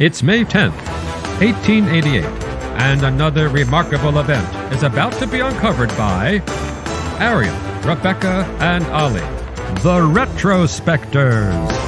It's May 10th, 1888, and another remarkable event is about to be uncovered by Arion, Rebecca, and Olly, the Retrospectors.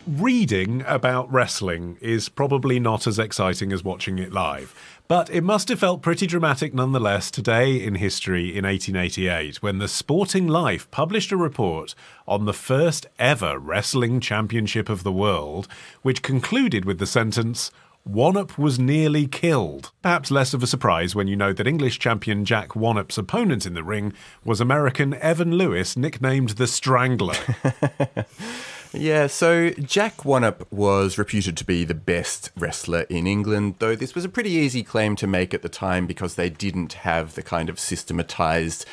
Reading about wrestling is probably not as exciting as watching it live, but it must have felt pretty dramatic nonetheless today in history in 1888 when the Sporting Life published a report on the first ever wrestling championship of the world, which concluded with the sentence, "Wannop was nearly killed." Perhaps less of a surprise when you know that English champion Jack Wannop's opponent in the ring was American Evan Lewis, nicknamed the Strangler. Yeah, so Jack Wannop was reputed to be the best wrestler in England, though this was a pretty easy claim to make at the time because they didn't have the kind of systematized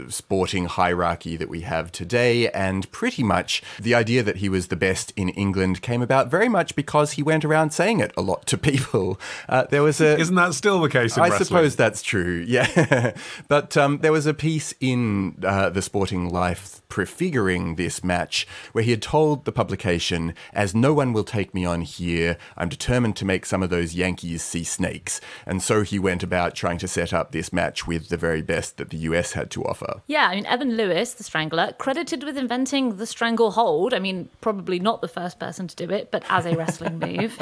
sporting hierarchy that we have today, and pretty much the idea that he was the best in England came about very much because he went around saying it a lot to people. Isn't that still the case in wrestling? I suppose that's true, yeah. But there was a piece in the Sporting Life prefiguring this match where he had told the publication, "As no one will take me on here, I'm determined to make some of those Yankees see snakes." And so he went about trying to set up this match with the very best that the US had to offer. Yeah, I mean, Evan Lewis, the Strangler, credited with inventing the stranglehold. I mean, probably not the first person to do it, but as a wrestling move,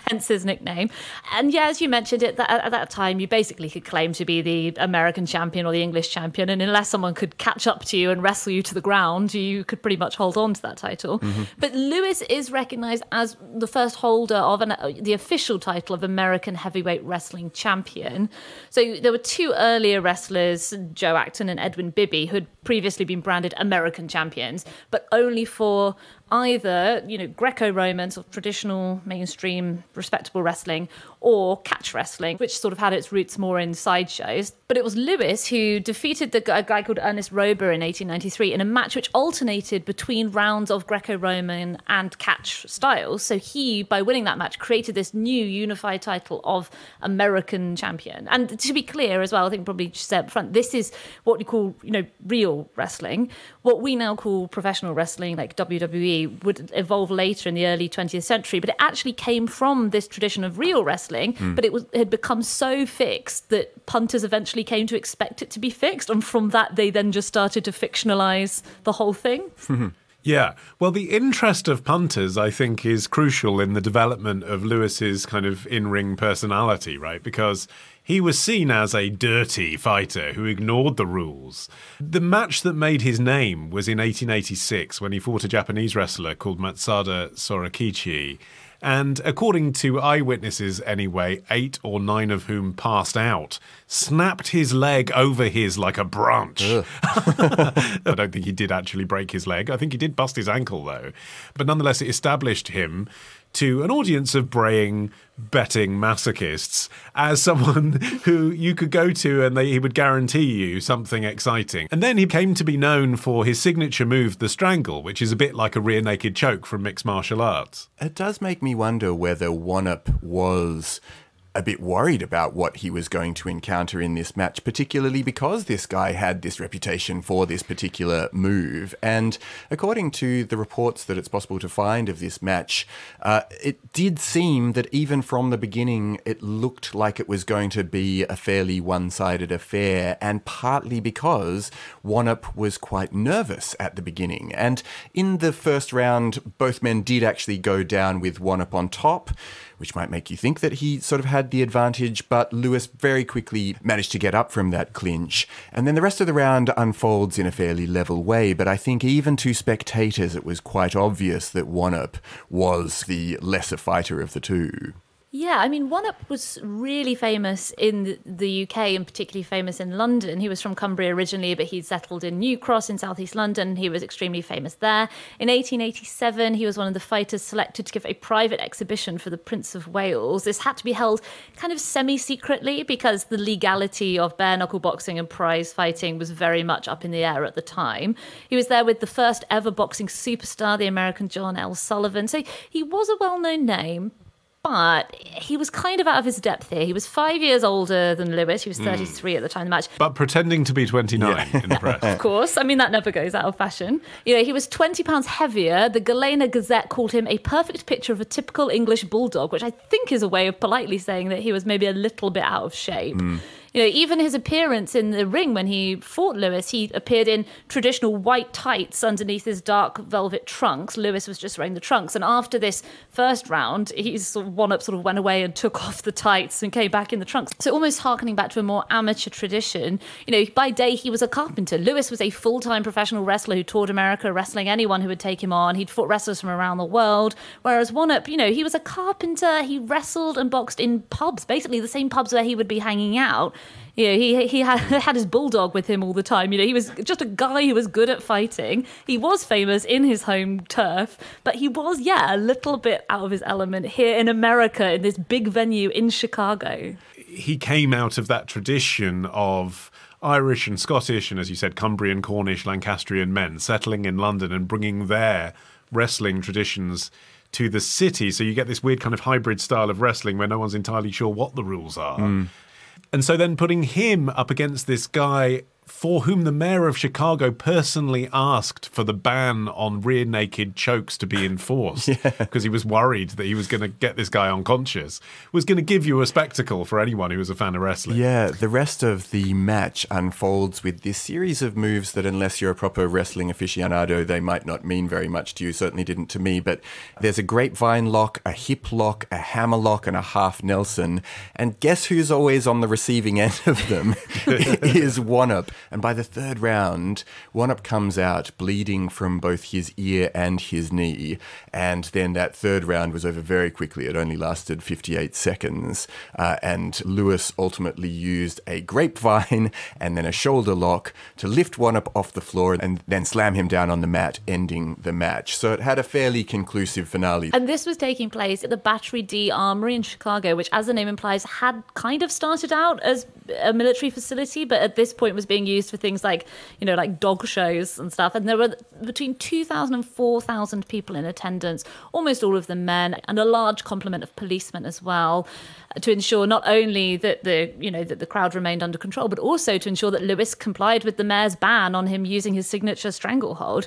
hence his nickname. And yeah, as you mentioned, at that time, you basically could claim to be the American champion or the English champion, and unless someone could catch up to you and wrestle you to the ground, you could pretty much hold on to that title. Mm-hmm. But Lewis is recognised as the first holder of the official title of American heavyweight wrestling champion. So there were two earlier wrestlers, Joe Acton and Edwin Bibby, who had previously been branded American champions, but only for either, Greco-Roman, sort of traditional, mainstream, respectable wrestling, or catch wrestling, which sort of had its roots more in sideshows. But it was Lewis who defeated a guy called Ernest Rober in 1893 in a match which alternated between rounds of Greco-Roman and catch styles. So he, by winning that match, created this new unified title of American champion. And to be clear as well, I think probably just say up front, this is what we call, real wrestling. What we now call professional wrestling, like WWE, would evolve later in the early 20th century, but it actually came from this tradition of real wrestling, but it had become so fixed that punters eventually came to expect it to be fixed, and from that they then just started to fictionalize the whole thing. Yeah, well, the interest of punters, I think, is crucial in the development of Lewis's kind of in-ring personality, right? Because he was seen as a dirty fighter who ignored the rules. The match that made his name was in 1886 when he fought a Japanese wrestler called Matsada Sorakichi. And according to eyewitnesses anyway, 8 or 9 of whom passed out, snapped his leg over his like a branch. I don't think he did actually break his leg. I think he did bust his ankle though. But nonetheless, it established him to an audience of braying, betting masochists as someone who you could go to and he would guarantee you something exciting. And then he came to be known for his signature move, the strangle, which is a bit like a rear naked choke from mixed martial arts. It does make me wonder whether Wannop was a bit worried about what he was going to encounter in this match, particularly because this guy had this reputation for this particular move. And according to the reports that it's possible to find of this match, it did seem that even from the beginning, it looked like it was going to be a fairly one-sided affair, and partly because Wannop was quite nervous at the beginning. And in the first round, both men did actually go down with Wannop on top, which might make you think that he sort of had the advantage, but Lewis very quickly managed to get up from that clinch. And then the rest of the round unfolds in a fairly level way, but I think even to spectators it was quite obvious that Wannop was the lesser fighter of the two. Yeah, I mean, Wannop was really famous in the UK and particularly famous in London. He was from Cumbria originally, but he'd settled in New Cross in southeast London. He was extremely famous there. In 1887, he was one of the fighters selected to give a private exhibition for the Prince of Wales. This had to be held kind of semi-secretly because the legality of bare-knuckle boxing and prize fighting was very much up in the air at the time. He was there with the first ever boxing superstar, the American John L. Sullivan. So he was a well-known name. But he was kind of out of his depth here. He was 5 years older than Lewis. He was 33 at the time of the match. But pretending to be 29 in the press. Of course. I mean, that never goes out of fashion. He was 20 pounds heavier. The Galena Gazette called him a perfect picture of a typical English bulldog, which I think is a way of politely saying that he was maybe a little bit out of shape. Even his appearance in the ring when he fought Lewis, he appeared in traditional white tights underneath his dark velvet trunks. Lewis was just wearing the trunks. And after this first round, Wannop sort of went away and took off the tights and came back in the trunks. So almost harkening back to a more amateur tradition. By day, he was a carpenter. Lewis was a full-time professional wrestler who toured America, wrestling anyone who would take him on. He'd fought wrestlers from around the world. Whereas Wannop, he was a carpenter. He wrestled and boxed in pubs, basically the same pubs where he would be hanging out. He had his bulldog with him all the time. He was just a guy who was good at fighting. He was famous in his home turf, but he was, a little bit out of his element here in America, in this big venue in Chicago. He came out of that tradition of Irish and Scottish and, as you said, Cumbrian, Cornish, Lancastrian men settling in London and bringing their wrestling traditions to the city. So you get this weird kind of hybrid style of wrestling where no one's entirely sure what the rules are. And so then putting him up against this guy for whom the mayor of Chicago personally asked for the ban on rear naked chokes to be enforced because he was worried that he was going to get this guy unconscious, was going to give you a spectacle for anyone who was a fan of wrestling. Yeah, the rest of the match unfolds with this series of moves that, unless you're a proper wrestling aficionado, they might not mean very much to you. Certainly didn't to me. But there's a grapevine lock, a hip lock, a hammer lock, and a half Nelson. And guess who's always on the receiving end of them? Is Wannop. And by the third round, Wannop comes out bleeding from both his ear and his knee. And then that third round was over very quickly. It only lasted 58 seconds. And Lewis ultimately used a grapevine and then a shoulder lock to lift Wannop off the floor and then slam him down on the mat, ending the match. So it had a fairly conclusive finale. And this was taking place at the Battery D Armoury in Chicago, which, as the name implies, had kind of started out as a military facility, but at this point was being used for things like, like dog shows and stuff. And there were between 2,000 and 4,000 people in attendance, almost all of them men, and a large complement of policemen as well, to ensure not only that the crowd remained under control, but also to ensure that Lewis complied with the mayor's ban on him using his signature stranglehold.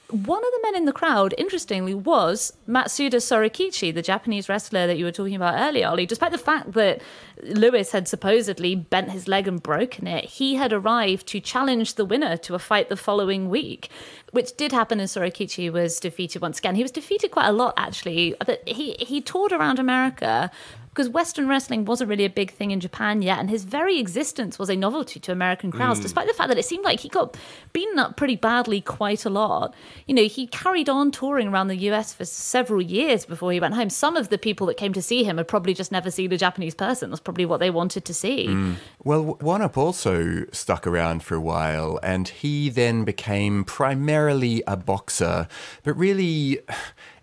One of the men in the crowd, interestingly, was Matsuda Sorikichi, the Japanese wrestler that you were talking about earlier, Olly. Despite the fact that Lewis had supposedly bent his leg and broken it, he had arrived to challenge the winner to a fight the following week, which did happen, and Sorikichi was defeated once again. He was defeated quite a lot, actually. But he toured around America because Western wrestling wasn't really a big thing in Japan yet, and his very existence was a novelty to American crowds, despite the fact that it seemed like he got beaten up pretty badly quite a lot. He carried on touring around the US for several years before he went home. Some of the people that came to see him had probably just never seen a Japanese person. That's probably what they wanted to see. Well, Wannop also stuck around for a while, and he then became primarily a boxer, but really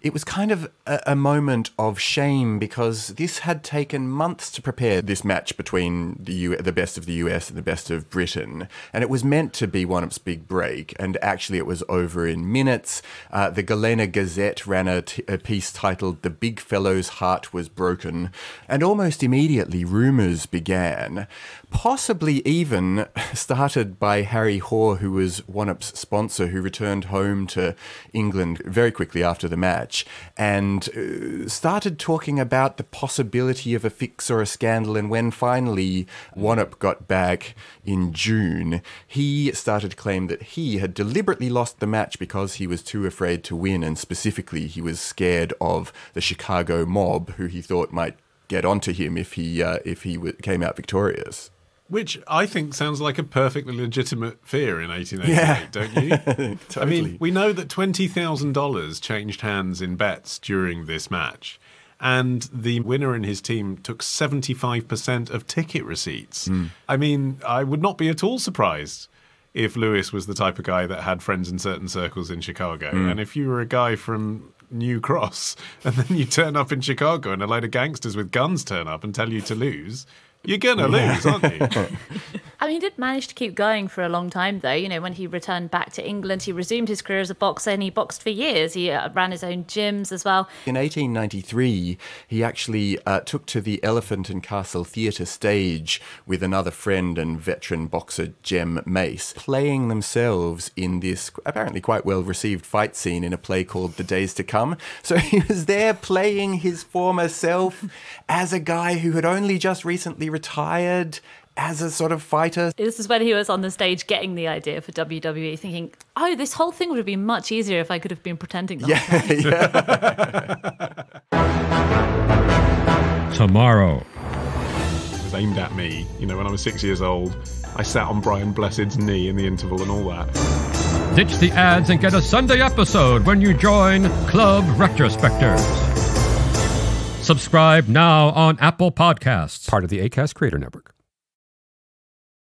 it was kind of a moment of shame because this had taken months to prepare, this match between the best of the US and the best of Britain. And it was meant to be Wannop's big break. And actually it was over in minutes. The Galena Gazette ran a piece titled "The Big Fellow's Heart Was Broken." And almost immediately rumours began, possibly even started by Harry Hoare, who was Wannop's sponsor, who returned home to England very quickly after the match, and started talking about the possibility of a fix or a scandal. And when finally Wannop got back in June, he started to claim that he had deliberately lost the match because he was too afraid to win, and specifically he was scared of the Chicago mob, who he thought might get onto him if he came out victorious. Which I think sounds like a perfectly legitimate fear in 1888, don't you? Totally. I mean, we know that $20,000 changed hands in bets during this match, and the winner and his team took 75% of ticket receipts. I mean, I would not be at all surprised if Lewis was the type of guy that had friends in certain circles in Chicago. And if you were a guy from New Cross and then you turn up in Chicago and a load of gangsters with guns turn up and tell you to lose, You're gonna lose, aren't you? I mean, he did manage to keep going for a long time, though. You know, when he returned back to England, he resumed his career as a boxer, and he boxed for years. He ran his own gyms as well. In 1893, he actually took to the Elephant and Castle Theatre stage with another friend and veteran boxer Jem Mace, playing themselves in this apparently quite well-received fight scene in a play called The Days to Come. So he was there playing his former self as a guy who had only just recently retired as a sort of fighter. This is when he was on the stage getting the idea for WWE, thinking, oh, this whole thing would have been much easier if I could have been pretending that. Tomorrow. It was aimed at me. You know, when I was 6 years old, I sat on Brian Blessed's knee in the interval and all that. Ditch the ads and get a Sunday episode when you join Club Retrospectors. Subscribe now on Apple Podcasts. Part of the Acast Creator Network.